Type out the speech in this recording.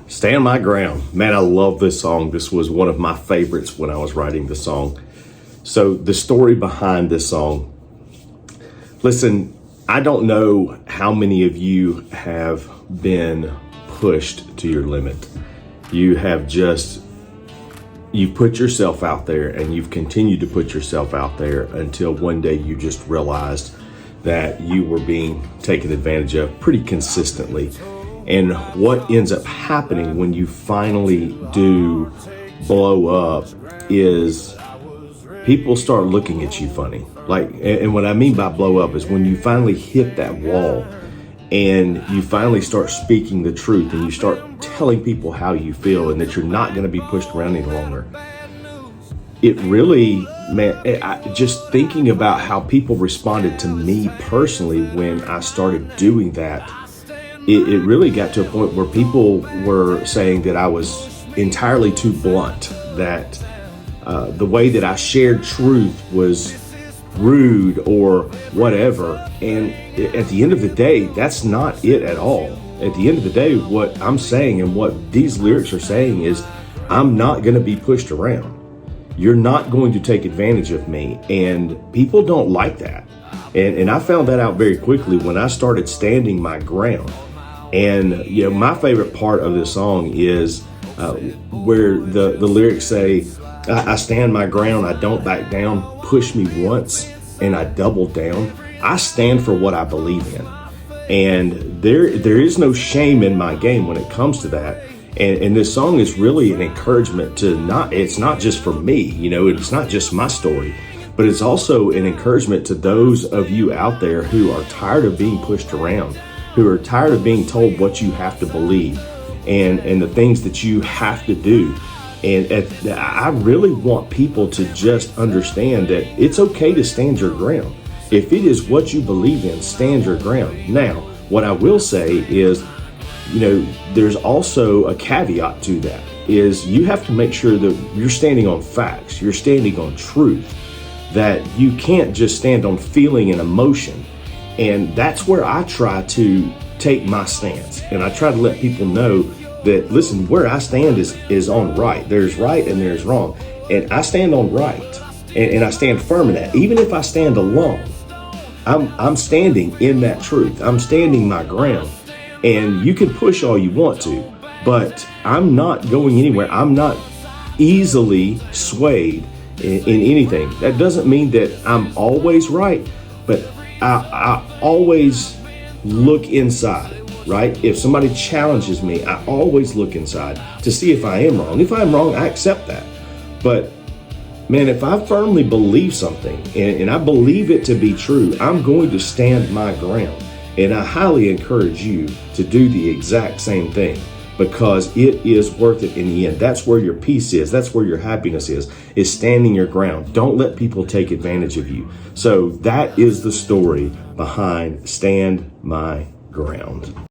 Stand My Ground. Man, I love this song. This was one of my favorites when I was writing the song. So the story behind this song, listen, I don't know how many of you have been pushed to your limit. You've put yourself out there, and you've continued to put yourself out there until one day you just realized that you were being taken advantage of pretty consistently. And what ends up happening when you finally do blow up is people start looking at you funny. And what I mean by blow up is when you finally hit that wall and you finally start speaking the truth and you start telling people how you feel and that you're not going to be pushed around any longer. It really, just thinking about how people responded to me personally when I started doing that, it really got to a point where people were saying that I was entirely too blunt, that the way that I shared truth was rude or whatever. And at the end of the day, that's not it at all. At the end of the day, what I'm saying and what these lyrics are saying is I'm not going to be pushed around. You're not going to take advantage of me. And people don't like that. And I found that out very quickly when I started standing my ground. And, my favorite part of this song is where the lyrics say, I stand my ground, I don't back down, push me once, and I double down. I stand for what I believe in. And there is no shame in my game when it comes to that. And this song is really an encouragement it's not just for me, it's not just my story, but it's also an encouragement to those of you out there who are tired of being pushed around, who are tired of being told what you have to believe and the things that you have to do. And I really want people to just understand that it's okay to stand your ground. If it is what you believe in, stand your ground. Now, what I will say is, there's also a caveat to that, is you have to make sure that you're standing on facts, you're standing on truth, that you can't just stand on feeling and emotion. And that's where I try to take my stance. And I try to let people know that, listen, where I stand is on right. There's right and there's wrong. And I stand on right. And I stand firm in that. Even if I stand alone, I'm standing in that truth. I'm standing my ground. And you can push all you want to, but I'm not going anywhere. I'm not easily swayed in anything. That doesn't mean that I'm always right, but I always look inside. Right? If somebody challenges me, I always look inside to see if I am wrong. If I'm wrong, I accept that. But man, if I firmly believe something and I believe it to be true, I'm going to stand my ground. And I highly encourage you to do the exact same thing, because it is worth it in the end. That's where your peace is. That's where your happiness is standing your ground. Don't let people take advantage of you. So that is the story behind Stand My Ground.